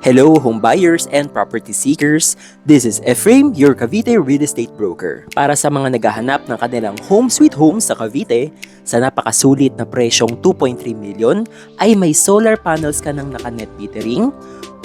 Hello home buyers and property seekers, this is Ephraim, your Cavite real estate broker. Para sa mga naghahanap ng kanilang home sweet home sa Cavite, sa napakasulit na presyong 2.3 million, ay may solar panels ka ng naka-net metering,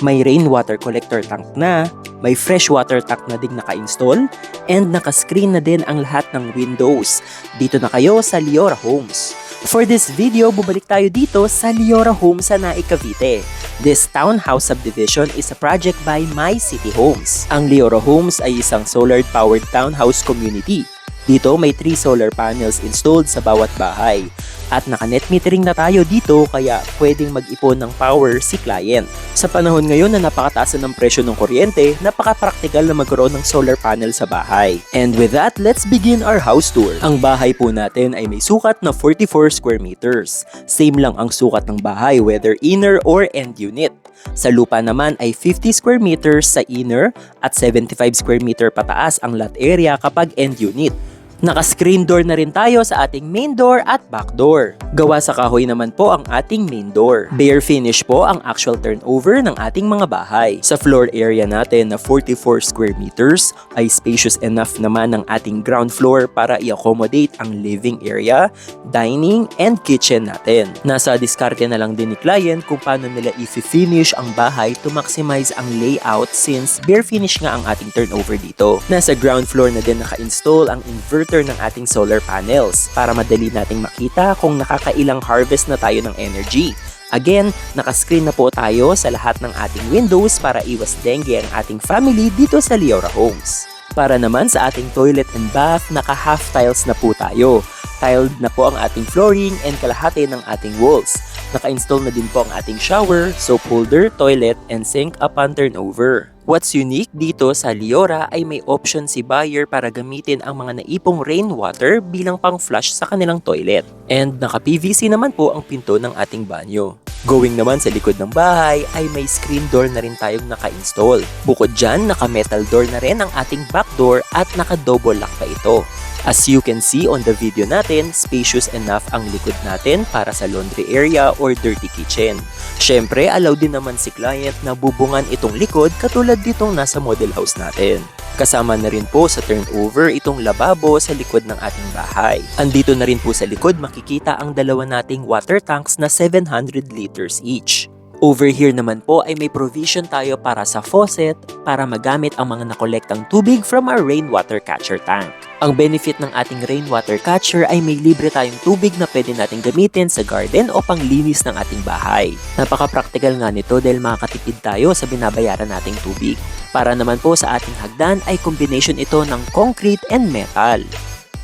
may rainwater collector tank na, may freshwater tank na din naka-install, and naka-screen na din ang lahat ng windows. Dito na kayo sa Leora Homes. For this video, bubalik tayo dito sa Leora Homes sa Naik, Cavite. This townhouse subdivision is a project by My City Homes. Ang Leora Homes ay isang solar-powered townhouse community. Dito may 3 solar panels installed sa bawat bahay. At naka-net metering na tayo dito kaya pwedeng mag-ipon ng power si client. Sa panahon ngayon na napakataas ng presyo ng kuryente, napaka-praktikal na magkaroon ng solar panel sa bahay. And with that, let's begin our house tour. Ang bahay po natin ay may sukat na 44 square meters. Same lang ang sukat ng bahay whether inner or end unit. Sa lupa naman ay 50 square meters sa inner at 75 square meter pataas ang lot area kapag end unit. Naka-screen door na rin tayo sa ating main door at back door. Gawa sa kahoy naman po ang ating main door. Bare finish po ang actual turnover ng ating mga bahay. Sa floor area natin na 44 square meters ay spacious enough naman ang ating ground floor para i-accommodate ang living area, dining, and kitchen natin. Nasa diskarte na lang din ni client kung paano nila i-finish ang bahay to maximize ang layout since bare finish nga ang ating turnover dito. Nasa ground floor na din naka-install ang inverter ng ating solar panels para madali nating makita kung nakakailang harvest na tayo ng energy. Again, naka-screen na po tayo sa lahat ng ating windows para iwas dengue ang ating family dito sa Leora Homes. Para naman sa ating toilet and bath, naka-half tiles na po tayo. Tiled na po ang ating flooring and kalahati ng ating walls. Naka-install na din po ang ating shower, soap holder, toilet, and sink upon turnover. What's unique dito sa Leora ay may option si buyer para gamitin ang mga naipong rainwater bilang pang-flush sa kanilang toilet. And naka-PVC naman po ang pinto ng ating banyo. Going naman sa likod ng bahay ay may screen door na rin tayong naka-install. Bukod dyan, naka-metal door na rin ang ating back door at naka-double lock pa ito. As you can see on the video natin, spacious enough ang likod natin para sa laundry area or dirty kitchen. Syempre, allow din naman si client na bubungan itong likod katulad ditong nasa model house natin. Kasama na rin po sa turnover itong lababo sa likod ng ating bahay. Andito na rin po sa likod makikita ang dalawa nating water tanks na 700 liters each. Over here naman po ay may provision tayo para sa faucet para magamit ang mga nakolektang tubig from our rainwater catcher tank. Ang benefit ng ating rainwater catcher ay may libre tayong tubig na pwede natin gamitin sa garden o panglinis ng ating bahay. Napaka-practical nga nito dahil makakatipid tayo sa binabayaran nating tubig. Para naman po sa ating hagdan ay combination ito ng concrete and metal.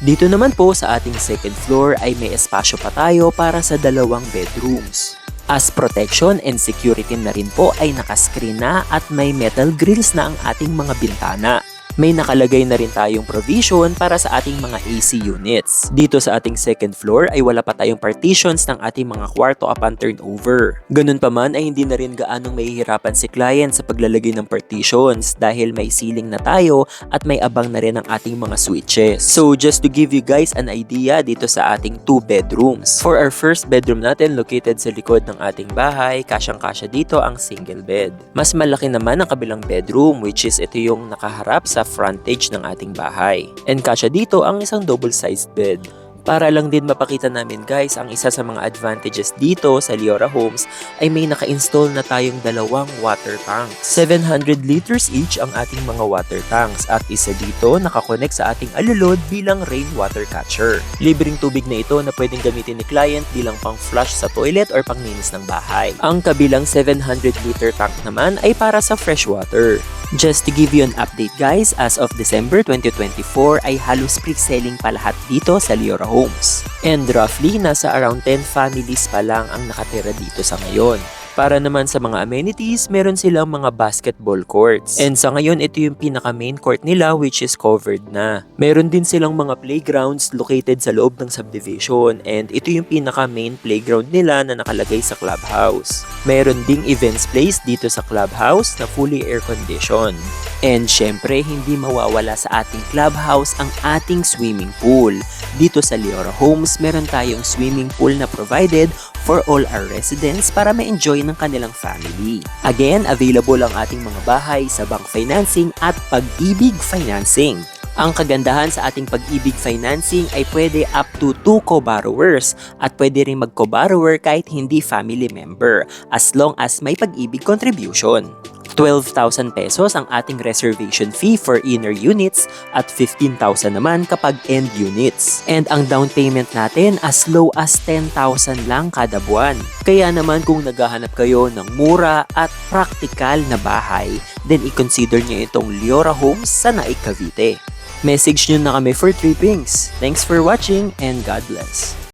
Dito naman po sa ating second floor ay may espasyo pa tayo para sa 2 bedrooms. As protection and security na rin po ay naka-screen na at may metal grills na ang ating mga bintana. May nakalagay na rin tayong provision para sa ating mga AC units. Dito sa ating second floor ay wala pa tayong partitions ng ating mga kwarto upon turnover. Ganun pa man ay hindi na rin gaanong mahihirapan si client sa paglalagay ng partitions dahil may ceiling na tayo at may abang na rin ang ating mga switches. So just to give you guys an idea dito sa ating 2 bedrooms. For our first bedroom natin located sa likod ng ating bahay, kasyang-kasya dito ang single bed. Mas malaki naman ang kabilang bedroom which is ito yung nakaharap sa frontage ng ating bahay. And kasya dito ang isang double-sized bed. Para lang din mapakita namin guys, ang isa sa mga advantages dito sa Leora Homes ay may naka-install na tayong 2 water tanks. 700 liters each ang ating mga water tanks at isa dito nakakonect sa ating alulod bilang rainwater catcher. Libreng tubig na ito na pwedeng gamitin ni client bilang pang-flush sa toilet or panglinis ng bahay. Ang kabilang 700 liter tank naman ay para sa freshwater. Just to give you an update guys, as of December 2024 ay halos pre-selling pa lahat dito sa Leora Homes. And roughly, nasa around 10 families pa lang ang nakatira dito sa ngayon. Para naman sa mga amenities, meron silang mga basketball courts. And sa ngayon, ito yung pinaka-main court nila which is covered na. Meron din silang mga playgrounds located sa loob ng subdivision and ito yung pinaka-main playground nila na nakalagay sa clubhouse. Meron ding events place dito sa clubhouse na fully air-conditioned. And syempre, hindi mawawala sa ating clubhouse ang ating swimming pool. Dito sa Leora Homes, meron tayong swimming pool na provided for all our residents para ma-enjoy ng kanilang family. Again, available ang ating mga bahay sa bank financing at Pag-ibig Financing. Ang kagandahan sa ating Pag-ibig Financing ay pwede up to 2 co-borrowers at pwede rin mag-co-borrower kahit hindi family member as long as may Pag-ibig contribution. 12,000 pesos ang ating reservation fee for inner units at 15,000 naman kapag end units. And ang down payment natin as low as 10,000 lang kada buwan. Kaya naman kung naghahanap kayo ng mura at practical na bahay, then i-consider nyo itong Leora Homes sa Naik, Cavite. Message nyo na kami for trippings. Thanks for watching and God bless.